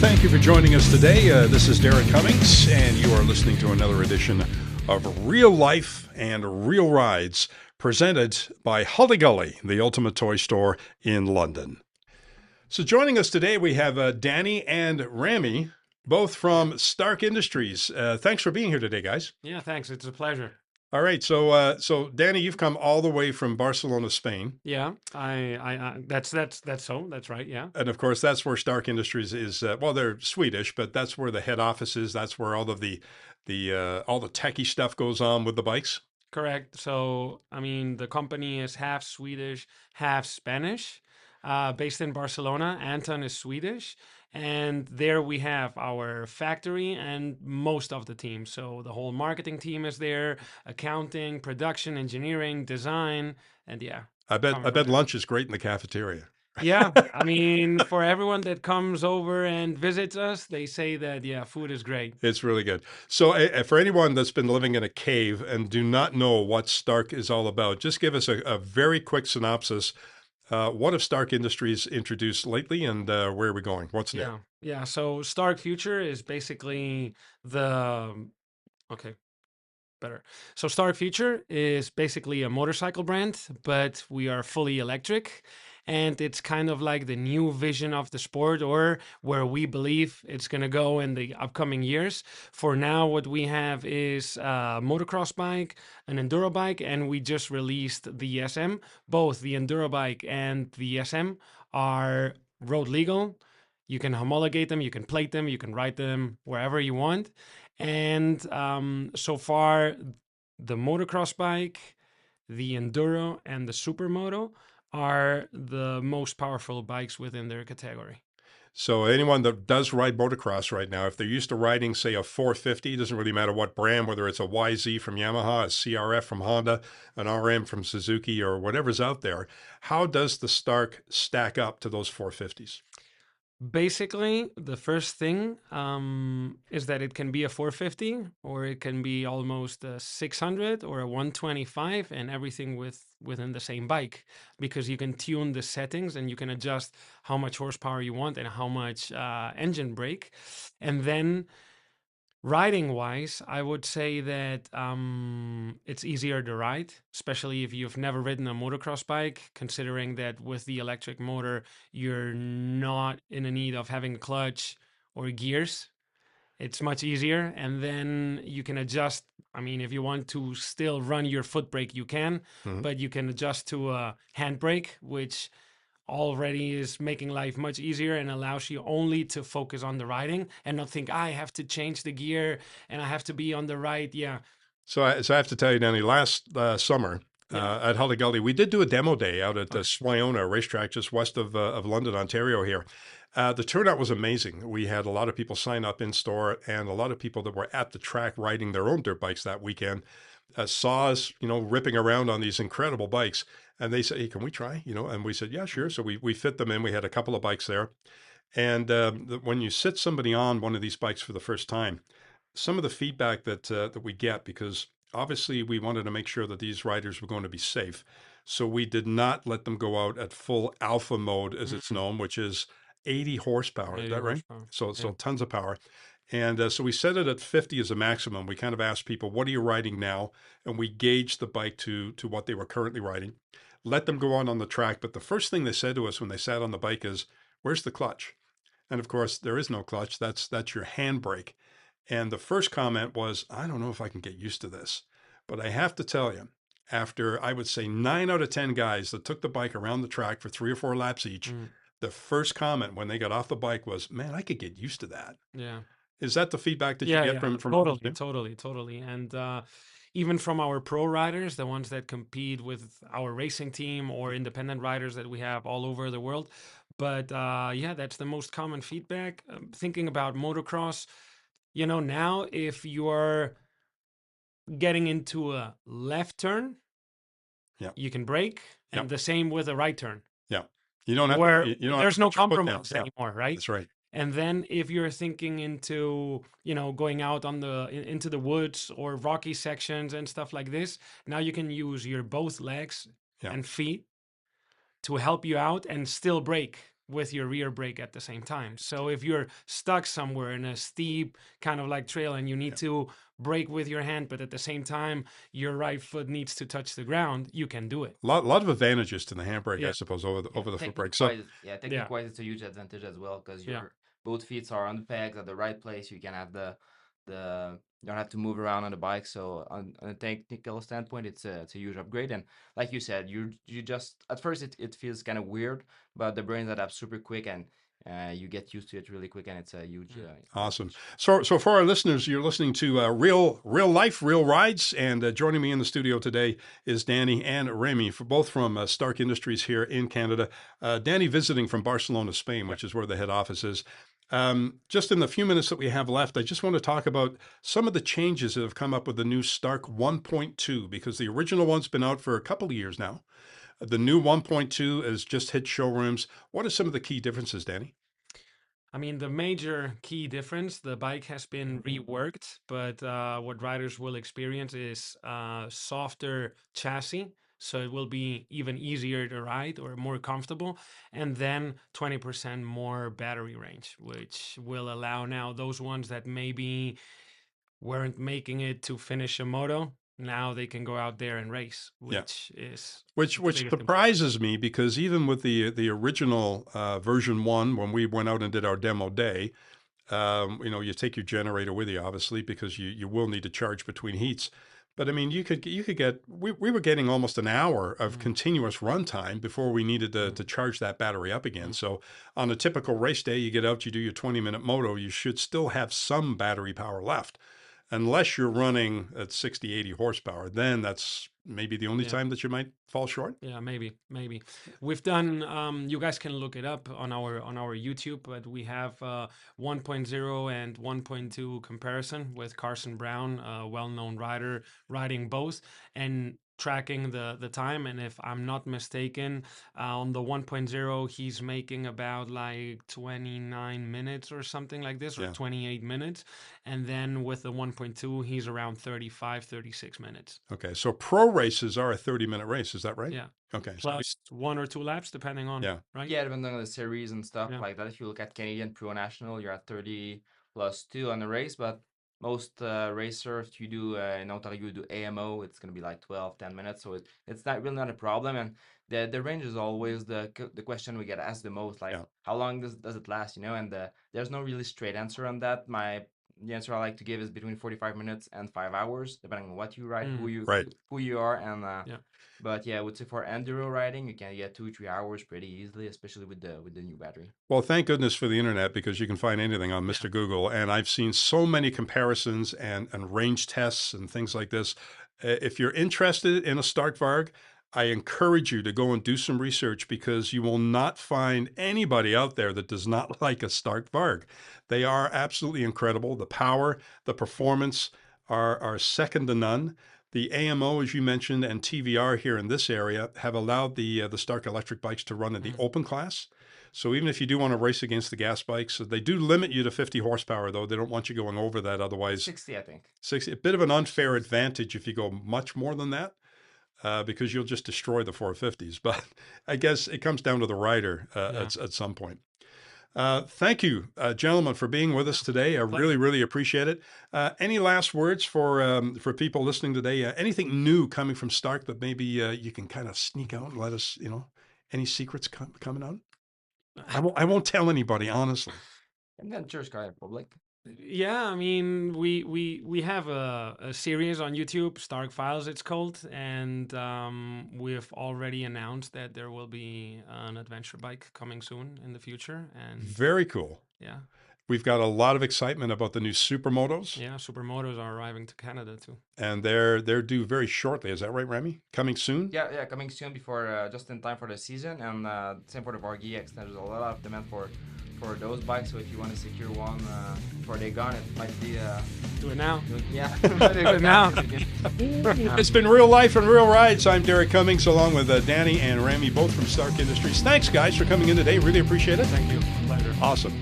Thank you for joining us today. This is Darren Cummings, and you are listening to another edition of Real Life and Real Rides, presented by Hully Gully, the ultimate toy store in London. So joining us today, we have Danny and Rami, both from Stark Industries. Thanks for being here today, guys. Yeah, thanks. It's a pleasure. All right, so Danny, you've come all the way from Barcelona, Spain. Yeah, that's right. Yeah, And of course, that's where Stark Industries is. Well, they're Swedish, but that's where the head office is. That's where all of the all the techie stuff goes on with the bikes. correct. So, I mean, the company is half Swedish, half Spanish, based in Barcelona. Anton is Swedish, and there we have our factory and most of the team. So the whole marketing team is there, accounting, production, engineering, design, and yeah, I bet lunch is great in the cafeteria. yeah, I mean, for everyone that comes over and visits us, they say that, yeah, food is great. It's really good. So, for anyone that's been living in a cave and do not know what Stark is all about, just give us a very quick synopsis. What have Stark Industries introduced lately, and where are we going? What's new? Yeah. So Stark Future is basically the, okay, better. So Stark Future is basically a motorcycle brand, but we are fully electric. And it's kind of like the new vision of the sport, or where we believe it's going to go in the upcoming years. For now, what we have is a motocross bike, an enduro bike, and we just released the SM. Both the enduro bike and the SM are road legal. You can homologate them, you can plate them, you can ride them wherever you want. And so far, the motocross bike, the enduro, and the supermoto are the most powerful bikes within their category. So anyone that does ride motocross right now, if they're used to riding, say, a 450, it doesn't really matter what brand, whether it's a YZ from Yamaha, a CRF from Honda, an RM from Suzuki, or whatever's out there, how does the Stark stack up to those 450s? Basically, the first thing is that it can be a 450, or it can be almost a 600 or a 125, and everything within the same bike, because you can tune the settings and you can adjust how much horsepower you want and how much engine brake. And then riding wise, I would say that it's easier to ride, especially if you've never ridden a motocross bike, considering that with the electric motor, you're not in a need of having a clutch or gears. It's much easier. And then you can adjust. I mean, if you want to still run your foot brake, you can, Mhm. but you can adjust to a handbrake, which already is making life much easier and allows you only to focus on the riding and not think I have to change the gear and I have to be on the right. Yeah. So I have to tell you, Danny, last summer Yeah. at Hully Gully, we did do a demo day out at Okay. Swyona, a racetrack just west of London, Ontario here. The turnout was amazing. We had a lot of people sign up in store and a lot of people that were at the track riding their own dirt bikes that weekend saw us, ripping around on these incredible bikes. And they said, "Hey, can we try?" And we said, "Yeah, sure." So we fit them in. We had a couple of bikes there. And when you sit somebody on one of these bikes for the first time, some of the feedback that we get, because obviously we wanted to make sure that these riders were going to be safe, so we did not let them go out at full alpha mode, as it's Mhm. known, which is 80 horsepower. Is 80 that right? horsepower. So Yeah. tons of power. And so we set it at 50 as a maximum. We kind of asked people, "What are you riding now?" And we gauged the bike to what they were currently riding. Let them go on the track. But the first thing they said to us when they sat on the bike is, "Where's the clutch?" And of course, there is no clutch. That's your handbrake. And the first comment was, "I don't know if I can get used to this." But I have to tell you, after I would say 9 out of 10 guys that took the bike around the track for 3 or 4 laps each, Mm. the first comment when they got off the bike was, "Man, I could get used to that." Yeah. Is that the feedback that you Yeah. get Yeah. from Totally. you? Totally. Totally. And even from our pro riders, the ones that compete with our racing team or independent riders that we have all over the world. But yeah, that's the most common feedback. Thinking about motocross, now if you're getting into a left turn, Yeah, you can brake, yeah, and the same with a right turn, yeah. You don't have to. where You don't have to there's no put your foot down. compromise Yeah, anymore, right? that's right. And then if you're thinking into, going out on into the woods or rocky sections and stuff like this, now you can use your both legs Yeah. and feet to help you out and still brake, with your rear brake at the same time. So if you're stuck somewhere in a steep kind of like trail and you need to brake with your hand, but at the same time your right foot needs to touch the ground, you can do it. Lot of advantages to the handbrake, I Yeah. suppose, over Yeah, over the foot brake. So technique-wise, yeah, Yeah. technique-wise, it's a huge advantage as well because Yeah. your both feet are on the pegs at the right place. You can have the you don't have to move around on the bike. So on a technical standpoint, it's a huge upgrade. And like you said, you just at first it feels kind of weird, but the brains adapt super quick and you get used to it really quick, and it's a huge awesome. advantage. So for our listeners, you're listening to real life, real rides, and joining me in the studio today is Danny and Remy, both from Stark Industries here in Canada. Danny visiting from Barcelona, Spain, which is where the head office is. Just in the few minutes that we have left, I just want to talk about some of the changes that have come up with the new Stark 1.2, because the original one's been out for a couple of years now. The new 1.2 has just hit showrooms. What are some of the key differences, Danny? I mean, the major key difference, the bike has been reworked, but what riders will experience is softer chassis. So it will be even easier to ride or more comfortable. And then 20% more battery range, which will allow now those ones that maybe weren't making it to finish a moto. Now they can go out there and race, Yeah. which is Which the biggest improvement. surprises me, because even with the original version 1, when we went out and did our demo day, you take your generator with you, obviously, because you will need to charge between heats. But I mean, you could get we were getting almost an hour of continuous run time before we needed to charge that battery up again. So on a typical race day, you get out, you do your 20-minute moto, you should still have some battery power left. Unless you're running at 60, 80 horsepower, then that's maybe the only Yeah. time that you might fall short. Yeah, maybe. We've done. You guys can look it up on our YouTube, but we have 1.0 and 1.2 comparison with Carson Brown, a well-known rider, riding both and tracking the time. And if I'm not mistaken, on the 1.0, he's making about like 29 minutes or something like this, or Yeah. 28 minutes. And then with the 1.2, he's around 35, 36 minutes. Okay, so pro races are a 30-minute race, is that right? Yeah. Okay. So Plus 1 or 2 laps, depending on, Yeah. right? Yeah, depending on the series and stuff Yeah. like that. If you look at Canadian Pro National, you're at 30 plus 2 on the race, but most racers, if you do in Ontario, you do AMO, it's going to be like 12, 10 minutes. So it's not really not a problem. And the range is always the question we get asked the most, like, Yeah. how long does it last, And there's no really straight answer on that. The answer I like to give is between 45 minutes and 5 hours, depending on what you ride, Right. who you are, and Yeah. But yeah, I would say for enduro riding, you can get 2-3 hours pretty easily, especially with the new battery. Well, thank goodness for the internet, because you can find anything on Mr. Google. And I've seen so many comparisons and range tests and things like this. If you're interested in a Stark Varg, I encourage you to go and do some research, because you will not find anybody out there that does not like a Stark Varg. They are absolutely incredible. The power, the performance are second to none. The AMO, as you mentioned, and TVR here in this area have allowed the Stark electric bikes to run in the open class. So even if you do want to race against the gas bikes, they do limit you to 50 horsepower, though. They don't want you going over that. Otherwise, 60, I think. 60, a bit of an unfair advantage if you go much more than that, because you'll just destroy the 450s. But I guess it comes down to the rider at some point. Thank you, gentlemen, for being with us today. I really, really appreciate it. Any last words for people listening today? Anything new coming from Stark that maybe you can kind of sneak out and let us, any secrets coming out? I won't tell anybody, honestly. And then Church Car Republic. Yeah, I mean, we have a series on YouTube, Stark Files it's called, and we've already announced that there will be an adventure bike coming soon in the future. And Very cool. yeah, We've got a lot of excitement about the new Supermotos. yeah, Supermotos are arriving to Canada too. And they're due very shortly. Is that right, Remy? Coming soon? Yeah, coming soon before just in time for the season, and same for the Varg EX. There's a lot of demand for those bikes. So if you want to secure one before they're gone, it might be Do it now. yeah. Do it now. It's been Real Life and Real Rides. I'm Derek Cummings, along with Danny and Remy, both from Stark Industries. Thanks, guys, for coming in today. Really appreciate it. Thank you. Pleasure. Awesome.